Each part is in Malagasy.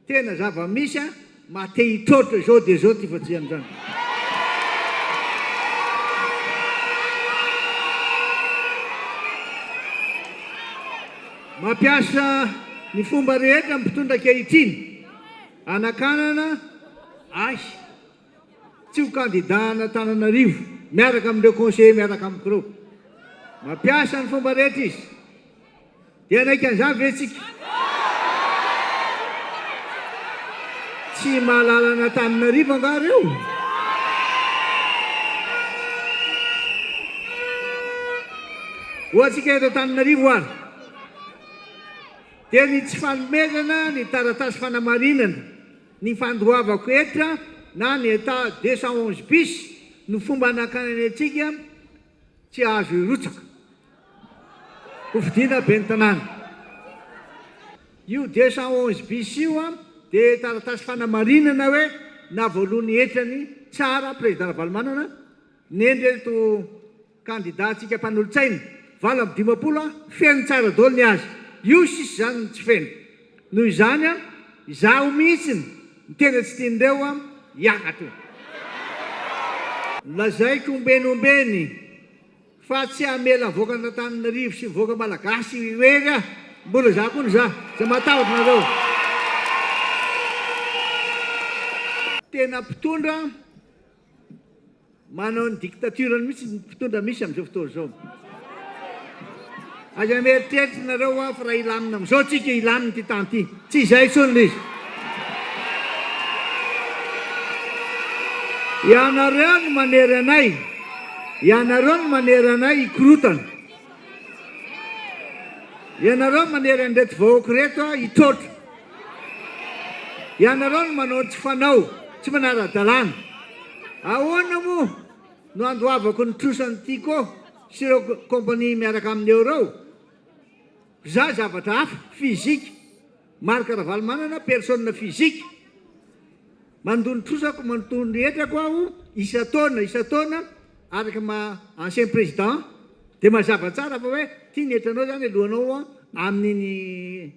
tena zava-misy a mate hitrôtra zao dia zao ty fatsiany zany. Mampiasa ny fomba rehetra mpitondra ankehitriny, anakanana ay tsy ho kandidana Antananarivo miaraka amin'ireo conseiller miaraka amin'ny kireo. Mampiasa ny fomba rehetra izy. Dia anaikan'izany ve tsika? Tsy mahalala n'Antananarivo angareo. Ohatsika eto Antananarivo ary. Dia ny tsy fanomezana ny taratasy fanamarinana ny fandoavako etra na ny état 211 bis no fomba anakanany atsika tsy azo irotsaka. Hofidiana be ny tanàna. Io 211 bis io dia taratasy fanamarinana hoe navoloany etrany tsara président Ravalomanana nendreto kandidatsika mpanolotsaina 2020 feno tsara daholo ny azy. Io sisy zany tsy feno. Noho izany izaho mihitsiny ny tena tsy tiandreo hiakatra. Lazaiko ombenombeny fa tsy hamela voaka n'Antananarivo sy voaka malagasy hoery mbola za koa za matahotra nareo. Tena mpitondra manao ny dictature mihitsy ny mpitondra misy amin'izao fotoana zao. Aza mieritreritra nareo fa raha ilamina amin'izao tsika ilamina ty tany ty. Tsy izay intsony le izy. Ianareo no manery anay. Ianareo no manery anay hikorotana. Ianareo no manery an'ireto vahoaka reto hitrôtra. Ianareo no manao tsy fanao, tsy manara-dalàna. Ahoana moa no andoavako ny trosany Tico sy ireo kompania miaraka amin'eo reo? Za zavatra hafa, fizika. Marika Ravalomanana, persona fizika. Mandony trosako, mandony etrako aho, isa-taona, araka ancien président, dia mazava tsara fa hoe tia ny etranao zany alohanao amin'iny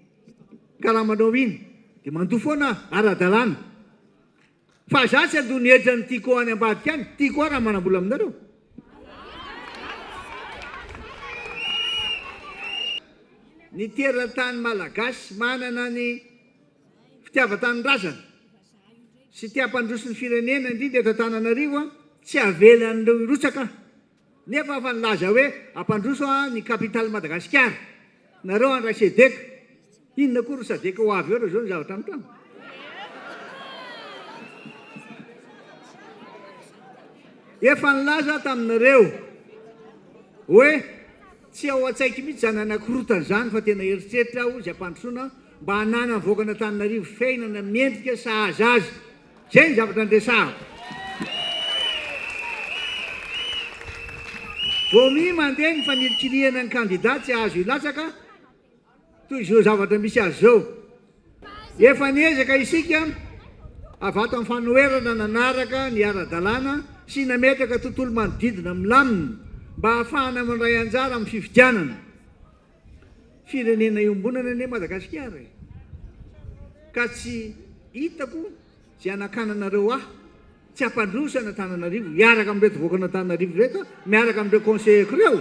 karamanao iny. Dia mandoa foana ara-dalàna. Fa za tsy andony etrany Tico any ambadika any, Tico raha manambola aminareo. Ny teratany malagasy manana ny fitiavan-tanindrazana sy tia-pandroso ny firenena indrindra eto Antananarivo tsy avelan'ireo irotsaka. Nefa fa nilaza hoe ampandroso ny kapitaly Madagasikara. Nareo andray Sedeka. Inona koa ro Sadeka ho avy eo reo zao ny zavatra amin'ny trano. Efa nilaza taminareo hoe tsy ao an-tsaiky mihitsy zany anakorotana zany fa tena eritreritra aho izay ampandrosoana mba hanana voaka n'Antananarivo fiainana mendrika sahaza azy. Zay ny zavatra andresahako. Vao mi mandeha ny fanirikinihana ny kandidat tsy azo ilatsaka toy izao zavatra misy azy zao. Efa niezaka isika avato amin'ny fanoherana nanaraka ny ara-dalàna sy nametraka tontolo manodidina milamina mba ahafahana mandray anjara amin'ny fifidianana. Firenena iombonana ane Madagasikara. Ka tsy hitako zay anakananareo tsy ampandroso n'Antananarivo miaraka amin'reto voaka n'Antananarivo reto miaraka amin'ireo conseillerko reo.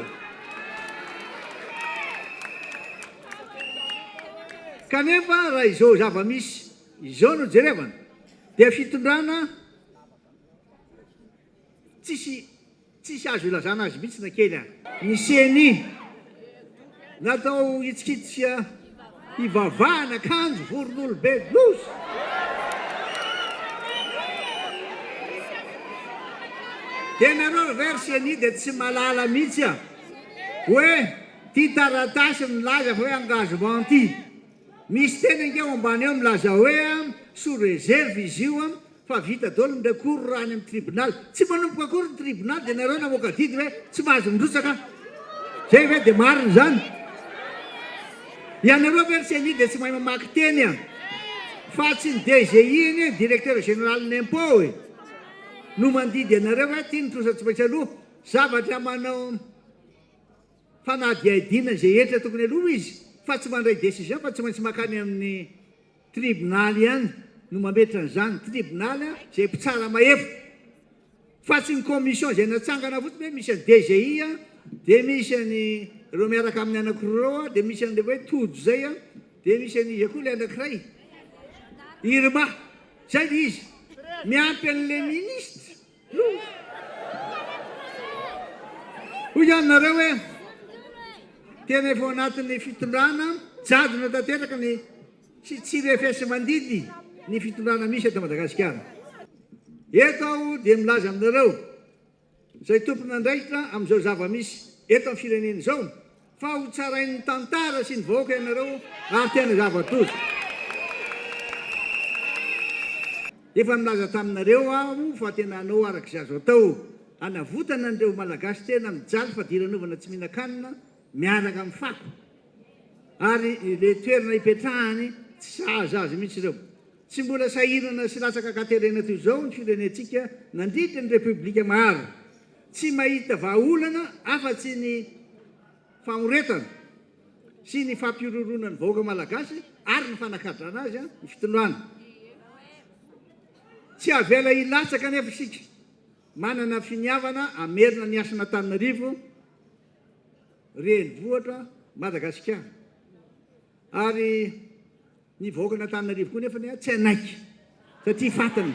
Kanefa raha izao zava-misy izao no jerevana dia fitondrana tsisy azo ilazana azy mihitsy na kely any. Ny CNI natao hitsikitsika hivavahana akanjo voron'olo be blouse. Dia nareo very CNI dia tsy malala mihitsy hoe ty taratasy milaza fa hoe engagement ty. Misy tena ingeo ambany eo milaza hoe sous réserve izy io fa vita daholo ny recours raha any amin'ny tribunal. Tsy manomboka akory ny tribunal dia nareo namoaka didy hoe tsy mahazo mirotsaka. Zay hoe dia marina zany. Ianareo very CNI dia tsy mahay mamaky teny fa tsy ny DGI iny directeur général n'impôt no mandidy anareo hoe ty ny trosatsy maintsy aloha zavatra manao fanadiadina zay etra tokony aloha izy fa tsy mandray décision fa tsy maintsy makany amin'ny tribonaly ihany no mametra an'izany tribonaly zay mpitsara mahefitra fa tsy ny commission zay natsangana fotsiny hoe misy any DGI dia misy any reo miaraka amin'ny anakireo dia misy an'le hoe todo zay dia misy any izy koa le anakiray irma zay le izy miampy an'le ministre hoy ihany nareo hoe tena efa anatin'ny fitondrana jadona tanteraka ny tsy refesy mandidy ny fitondrana misy eto Madagasikara. Eto aho dia milaza aminareo zay tompona andraikitra amin'izao zava-misy eto amin'ny firenena izao fa ho tsarain'ny tantara sy ny vahoaka ianareo ary tena zava-tozo. Efa milaza taminareo aho fa tena anao araka izay azo atao anavotana an'ireo malagasy tena mijaly fa diranovana tsy mihinan-kanina miaraka amin'ny fako ary le toerana hipetrahany tsy sahaza azy mihitsy ireo. Tsy mbola sahirana sy latsaka katerena toy izao ny firenentsika nandritra ny repoblika maro tsy mahita vahaolana afa-tsy ny famoretana sy ny fampirorona ny vahoaka malagasy ary ny fanakadrana azy ny fitondroana. Tsy avela ilatsaka nefa isika manana finiavana amerina ny asana Antananarivo renivohitra Madagasikara ary ny vahoaka n'Antananarivo koa nefa tsy anaiky satria fatany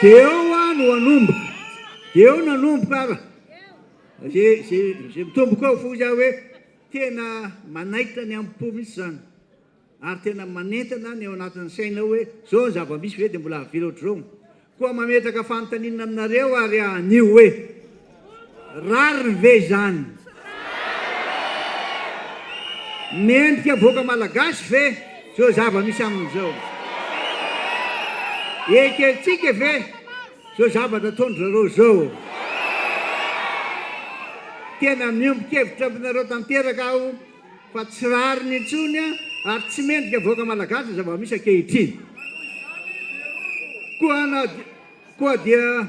dia eo no anomboka dia eo nanomboka ara zay mitomboka ao fo zaho hoe tena manaikitra ny ampo mihitsy zany ary tena manentana ny ao anatin'ny sainao hoe zao ny zava-misy hoe dia mbola avela ohatr'izao koa mametraka fanontaniana aminareo ary anio hoe rariny ve zany mendrika vahoaka malagasy ve zao zava-misy amin'izao ekentsika ve zao zavatra ataondrareo zao tena miombon-kevitra aminareo tanteraka aho fa tsy rariny intsony ary tsy mendrika vahoaka malagasy zava-misy ankehitriny koa dia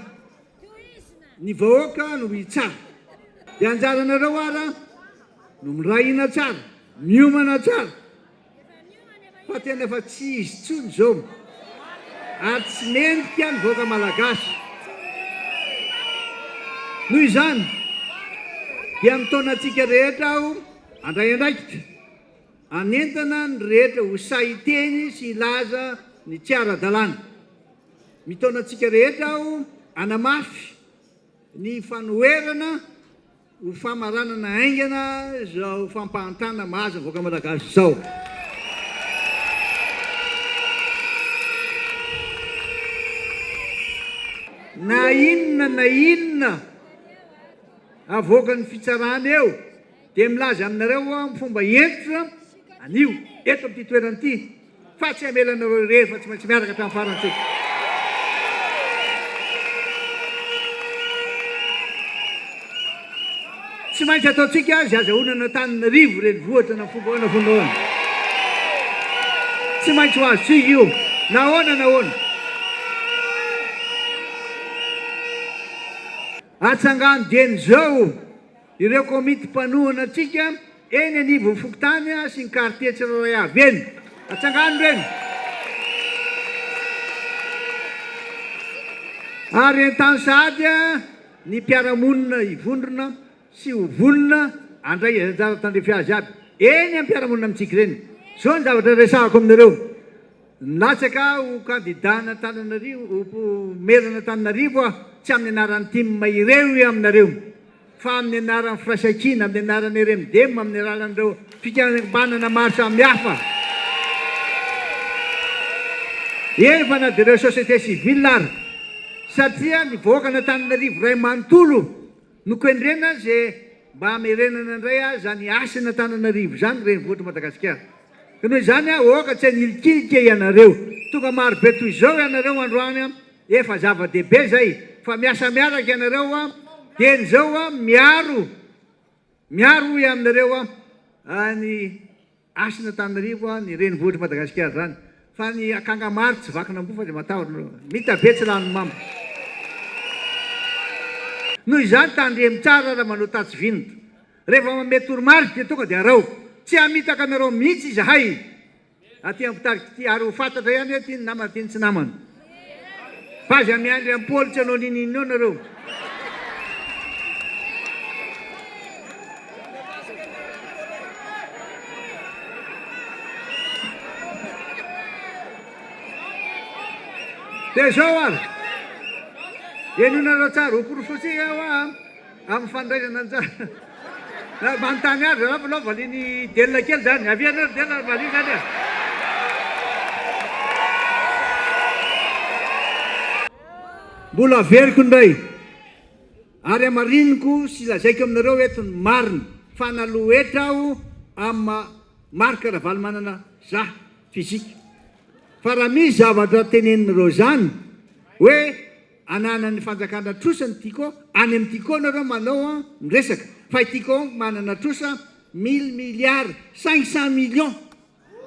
ny vahoaka no hitsara dia anjaranareo ara no mirahina tsara miomana tsara fa tena efa tsy izy tsony zao ary tsy mendrika ny vahoaka malagasy noho izany dia mitaonantsika rehetra aho andray andraikitra anentana ny rehetra ho sahiteny sy ilaza ny tsy ara-dalàna. Mitaonantsika rehetra aho anamafy ny fanoherana ho famaranana aingana zao fampahantrana mahazo ny vahoaka malagasy zao. Na inona avoaka ny fitsarana eo dia milaza aminareo fomba entitra anio eto amin'ity toerana ity fa tsy hamelanareo rehetra fa tsy maintsy miaraka hatramin'ny farantsika. Tsy maintsy ataontsika azy azahoana Antananarivo renivohitra na fomba hoana fondoana tsy maintsy ho azo tsika io nahoana atsangano dieny zao ireo komity mpanohana atsika eny anivo ny fokotany sy ny quartier tsirairay avy eny atsangano reny ary entany sady ny mpiaramonina hivondrona sy ho vonona andray anjara tandrefy azy aby eny amin'ny mpiaramonina amintsika reny zao ny zavatra resahako aminareo nilatsaka ho kandidana Antananarivo ho merana Antananarivo tsy amin'ny anaran'ny timma ireo aminareo fa amin'ny anaran'ny firaisan-kina amin'ny anaran'ny RMDM amin'ny alalan'ireo fikambanana maro samihafa eny fa na dia ireo société civile ary satria ny vahoaka n'Antananarivo ray manontolo no kendrena zay mba hamerenana indray zany asana Antananarivo zany renivohitra Madagasikara ka noho izany oka tsy hanilikilika ianareo tonga maro be toy izao ianareo androany efa zava-dehibe zay fa miasa miaraka ianareo teny zao miaro aminareo ny asana Antananarivo ny renivohitra Madagasikara zany fa ny akanga maro tsy vakina ambo fa dia matahotra mitabe tsy rano mamba noho izany tandremo tsara raha manao tatsivinitra rehefa mamety toromarika dia tonga dia arao tsy hamitaka anareo mihitsy izahay aty ampitarika ity ary ho fantatra ihany hoe ty namana ty tsy namana fa aza miandry ampolitsy anao ninino eo nareo dia zao ary enonareo tsara ho porofosika amin'ny fandraisana tsara manontany azy raha valiny delina kely zany avianareo delina valiny zany a mbola averiko indray ary amariniko sy lazaiko aminareo etony marina fa nalohetra aho amin'ny marika raha valy manana za fizika fa raha misy zavatra teneninareo zany hoe ananany fanjakana trosany tiako any amin'ny tiako nareo manao miresaka fa tiako manana trosa 1000 milliards 500 millions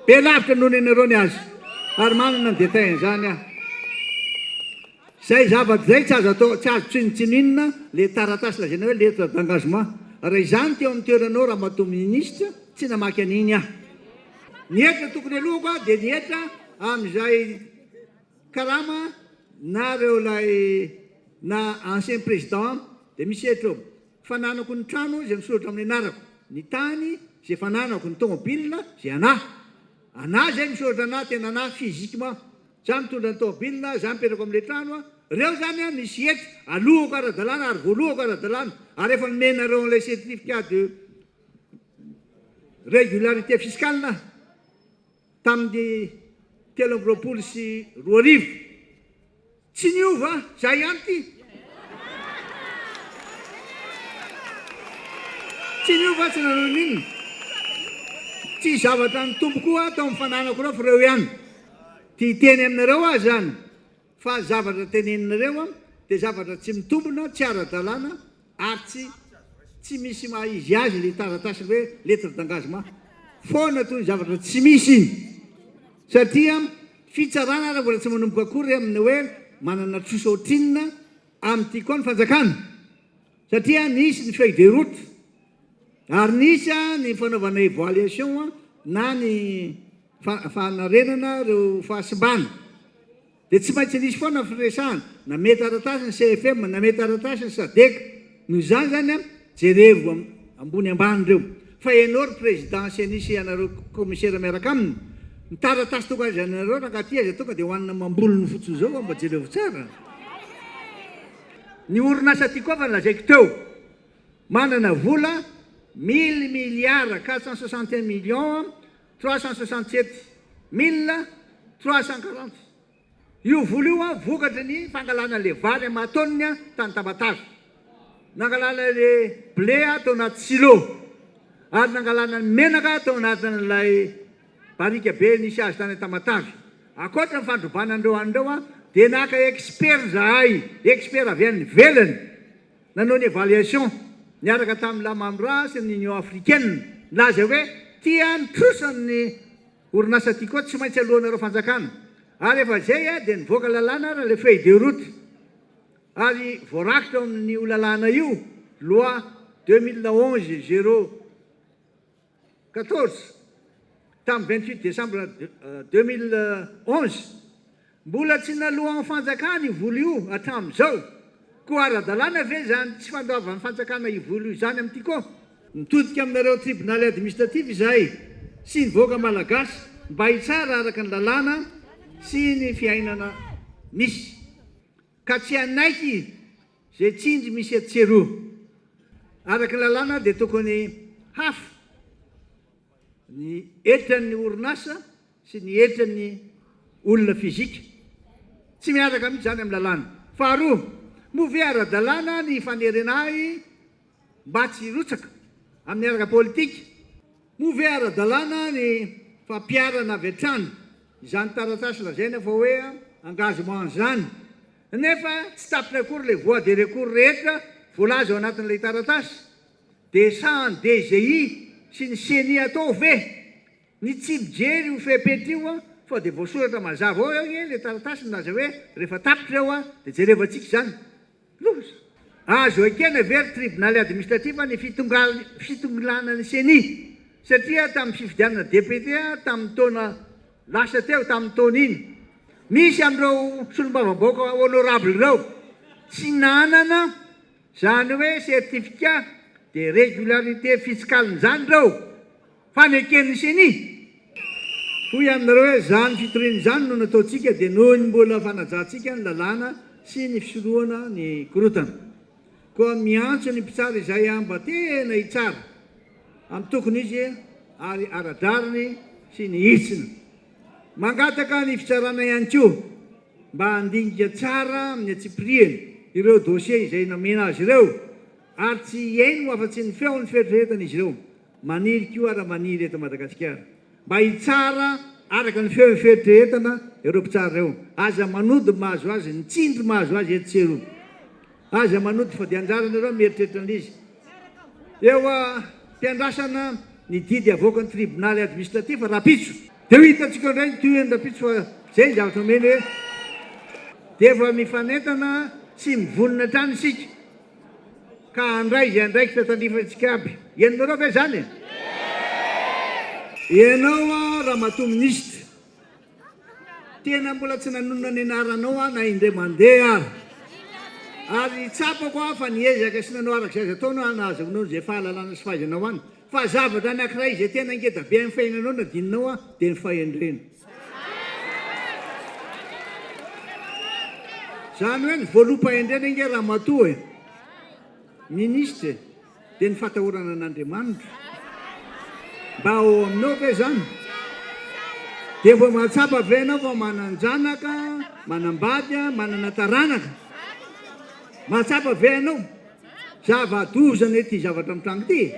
be lavitra noho nenareo ny azy ary manana ny détail zany ah zay zavatra zay tsy azo atao tsy azo tsinotsininina le taratasy lazaina hoe lettre d'engagement raha izany teo amin'ny toeranao raha matao ministre tsy namaky an'iny ah ny hetra tokony alohako a dia ny hetra amin'izay karama na reo lay na ancien président dia misy hetra eo fananako ny trano izay misoratra amin'ny anarako ny tany zay fananako ny tomobile zay anà zay misoratra anà tena anà physiquement za mitondra ny tomobile za mipetrako amin'ilay trano a reo zany a misy hetra alohako ara-dalàna ary voalohako ara-dalàna ary efa nomenareo an'ilay certificat de régularité fiscale na tamin'ny 3 sy 2 tsy niova za ihany ty tsy niova tsy nanao n'inona tsy zavatra ny tompo koa tao amin'ny fananako reo fa reo ihany ty teny aminareo azy zany fa zavatra teneninareo a dia zavatra tsy mitombona tsy ara-dalàna ary tsy misy maizy azy le taratasy hoe lettre d'engagement foana toy ny zavatra tsy misy iny satria fitsarana raha mbola tsy manomboka akory amin'ny hoe manana trosa otrinina amin'ity koa ny fanjakana satria nisy ny feuille de route ary nisy ny fanaovana évaluation na ny fanarenana reo fahasimbana dia tsy maintsy nisy foana firesahana na mety aratasy ny CFM na mety aratasy ny SADC noho izany zany a jerevo ambony ambany reo fa ianao ry président sy nisy anareo commissaire miaraka aminy mitaratasy tonga azy anareo rangaty azy tonga dia hoanina mambolony fotsiny zao mba jerevo tsara ny orinasa ty koa fa nolazaiko teo manana vola 1000 milliards 461 millions 367 340 io vola io a vokatra ny fangalana le vary amatoniny tany Tamatave nangalana le blé tao anaty silo ary nangalana ny menaka tao anatin'ilay barika be nisy azy tany Tamatave akoatra ny fandrobanandreo andreo dia naka expert zahay expert avy any velany nanao ny évaluation niaraka tamin'ny lamamra sy ny union africaine laza hoe tia nitrosany orinasa ty koa tsy maintsy alohanareo fanjakana ary efa zay a dia nivoaka lalàna raha le feuille de route ary voarakitra amin'ny lalàna io loi 2011-014 tamin'ny 28 décembre 2011 mbola tsy nalohan'ny fanjakana ivoly io hatramin'izao koa ara-dalàna ve zany tsy fandoavan'ny fanjakana ivoly io zany amin'ity koa mitodika aminareo tribunal administratif izahay sy nivoaka malagasy mba hitsara araka ny lalàna sy ny fiainana misy ka tsy anaiky zay tsindry misy etseroa araka ny lalàna dia tokony hafa ny etran'ny orinasa sy ny etran'ny olona fizika tsy miaraka mihitsy zany amin'ny lalàna faharoa move ara-dalàna ny fanerenahy mba tsy rotsaka amin'ny araka politika move ara-dalàna ny fampiarana avy hatrany izany taratasy lazaina fa hoe engagement zany nefa tsy tapitra akory le voie de recours rehetra voalaza ao anatin'ilay taratasy dia sa ny DGI sy ny CENI atao ve ny tsy mijery io fepetra io fa dia voasoratra mazava ao le taratasy naza hoe rehefa tapitra eo dia jerevantsika zany loza azo ekena very tribunal administratif ny fitonglana ny CENI Satria tamin'ny fifidianana député tamin'ny taona lasa teo tamin'ny taona iny. Misy amin'ireo solombavambaoaka honorable ireo tsy nanana zany hoe certificat de régularité fiscale zany ireo fanekeny siny. Hoy aminareo hoe zany fitoriany zany no nataontsika dia noho ny mbola fanajantsika ny lalàna sy ny fisorohana ny korotana. Koa miantso ny mpitsara izay mba tena hitsara amin'ny tokony izy ary aradrariny sy ny hitsina. Mangataka ny fitsarana ihany koa mba handinika tsara amin'ny atsipiriany ireo dossier izay namena azy ireo ary tsy hiaino afa-tsy ny feony fieritreretana izy ireo. Maniry koa ary maniry eto Madagasikara mba hitsara araka ny feony fieritreretana ireo mpitsara ireo. Aza manody mahazo azy, ny tsindry mahazo azy eto tseroa. Aza manody fa dia anjarany ireo mieritreritra an'izy. Eo mpiandrasana ny didy avoaka ny tribonaly administratif rapitso. Dia hitantsika indray toy rapitso fa zay zavatra omeny hoe dia efa mifanentana sy mivonona hatrany isika ka andray izay andraikitra tandrifantsika aby. Ianareo ve zany? Ianao Ramatoa Ministra, tena mbola tsy nanonona ny anaranao na indray mandeha ary tsapako fa niezaka sy nanao arak'izay ataonao anazaonao izay fahalalana sy fahaizanao any. Fa zavatra anankiray izay tena ngeda be amin'ny fiainanao nadinonao dia ny fahendrena. Zany hoe ny voaloham-pahendrena inge Ramatoa Ministra dia ny fatahorana an'Andriamanitra. Mba ao aminao ve zany? Dia vao mahatsapa ve ianao fa mananjanaka, manambady, manana taranaka. Mahatsapa ve ianao? Zava-dozana ity zavatra mitrango ity.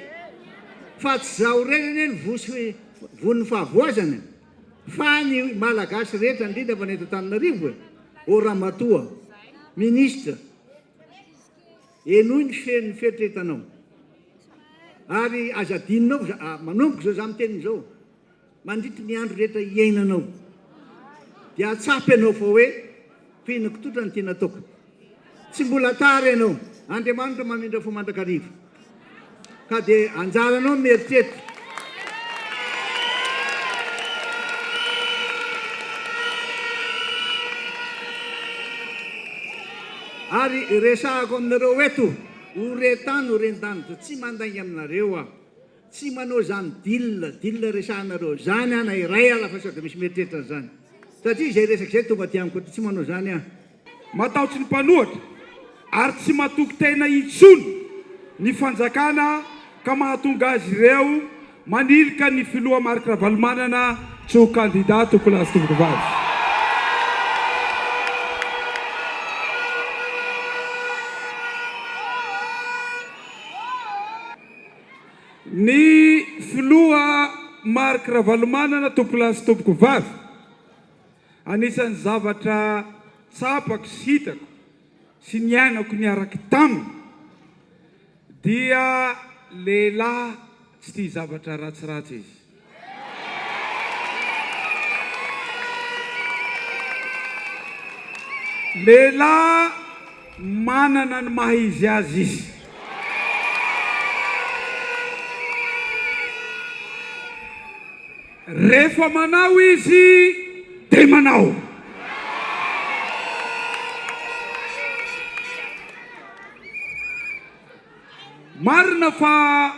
Fa tsy zaho renany ny von'ny fahavoazana fa ny malagasy rehetra indrindra fa ny eto Antananarivo. O Ramatoa Ministra, enoy ny fen'ny fieritreretanao ary aza adinonao manomboka zao za miteny zao mandritry ny andro rehetra iainanao dia atsapy ianao fa hoe fihinako ny tiana ataoko. Tsy mbola tara ianao. Andriamanitra mamindra fo mandrakarivo ka dia anjaranao mieritreritra. Ary resahako aminareo eto horetany horentany tsy mandainga aminareo tsy manao zany dilla resahanareo zany na iray ala fa sady misy mieritreritra zany satria izay resaka izay tonga tiamiko tsy manao zany matahotsy ny mpanohatra ary tsy matoky tena intsony ny fanjakana ka mahatonga azy ireo manilika ny filoha Marc Ravalomanana tso kandidat tokolasy tovovavy. Ny filoha Marc Ravalomanana topolasy tompoko vavy anisan'ny zavatra tsapako sy hitako sy niainako niaraky taminy dia lehilahy tsy tia zavatra ratsiratsy izy. Lehilahy manana ny maha izy azy izy. Rehefa manao izy dia manao. Marina fa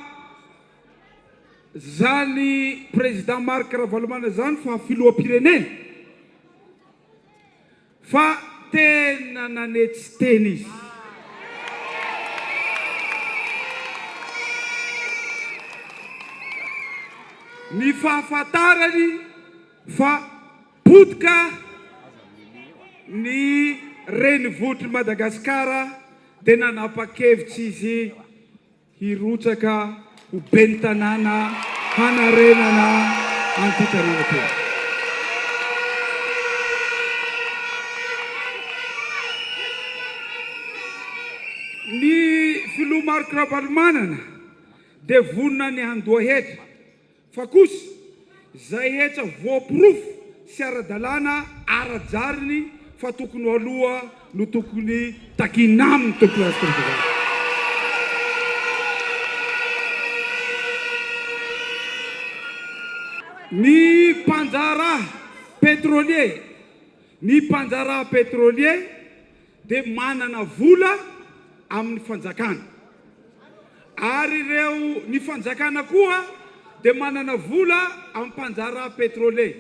zany président Marc Ravalomanana zany fa filoham-pirenena fa tena nanetsy teny izy. Ny fahafantarany fa potika ny renivotry Madagasikara dia nanapa-kevitsy izy hirotsaka ho ben'ny tanàna hanarenana an'ity tanàna teo. Ny filoha Marc Ravalomanana dia vonona ny handoa hetra fa kosa zay hetra voapirofo sy ara-dalàna ara-jariny fa tokony aloha no tokony takina aminy topolasy tovovavy. ny mpanjara pétrolier, ny mpanjara pétrolier dia manana vola amin'ny fanjakana, ary ireo ny fanjakana koa dia manana vola amin'ny mpanjara pétrolier.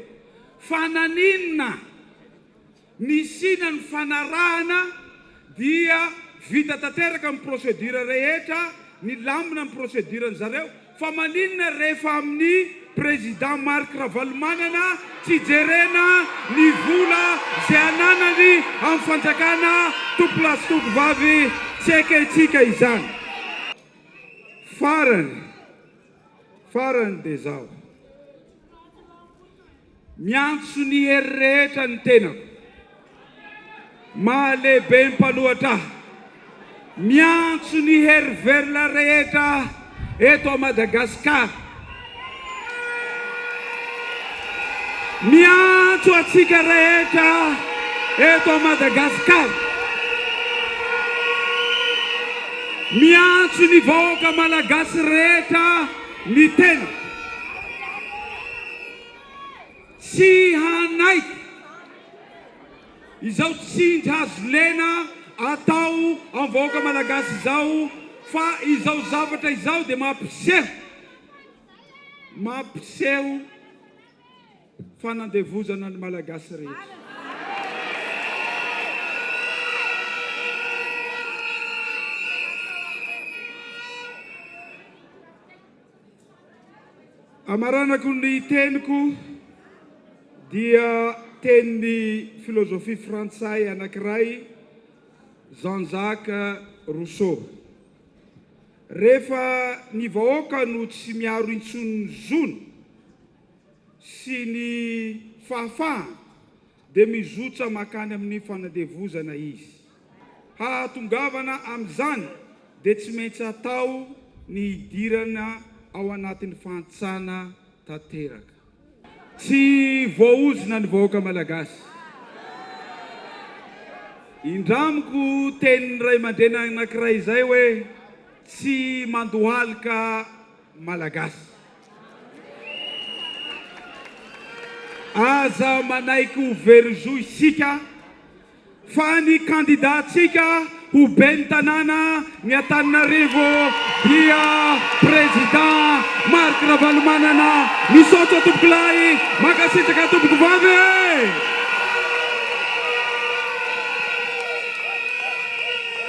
Fananinna ny sina ny fanarahana dia vita tanteraka amin'ny procédure rehetra, ny lamina amin'ny procédure zareo, fa maninona rehefa amin'ny président Marc Ravalomanana tsy jerena ny vola zay ananany amin'ny fanjakana tompolasy tompovavy tsy aikaitsika izany. Farany dia zao, miantso ny hery rehetra ny tenako, mahalehibe ny mpanohatra, miantso ny hery verina rehetra eto a Madagasikara, miantso atsika rehetra eto a Madagasikara, miantso ny vahoaka malagasy rehetra ny tena, tsy hanaiky izao tsindry hazo lena atao amin'ny vahoaka malagasy izao, fa izao zavatra izao dia mampiseho fanandevozana ny malagasy rehetra. Amaranako ny teniko dia tenin'ny filôzofia frantsay anankiray, Jean-Jacques Rousseau. Rehefa ny vahoaka no tsy miaro intsony ny zony sy ny fahafahana dia mizotra makany amin'ny fanadevozana izy. Hahatongavana amin'izany dia tsy maintsy atao ny hidirana ao anatin'ny fantsana tanteraka. Tsy voaozina ny vahoaka malagasy. Indramiko tenin'ny ray aman-dreny anankiray izay hoe tsy mandohalika malagasy. Aza manaiky ho verizo isika fa ny kandidatsika ho ben'ny tanàna ny Antananarivo dia président Marc Ravalomanana. Misaotra tompoko lahy, mankasitraka tompoko vavy.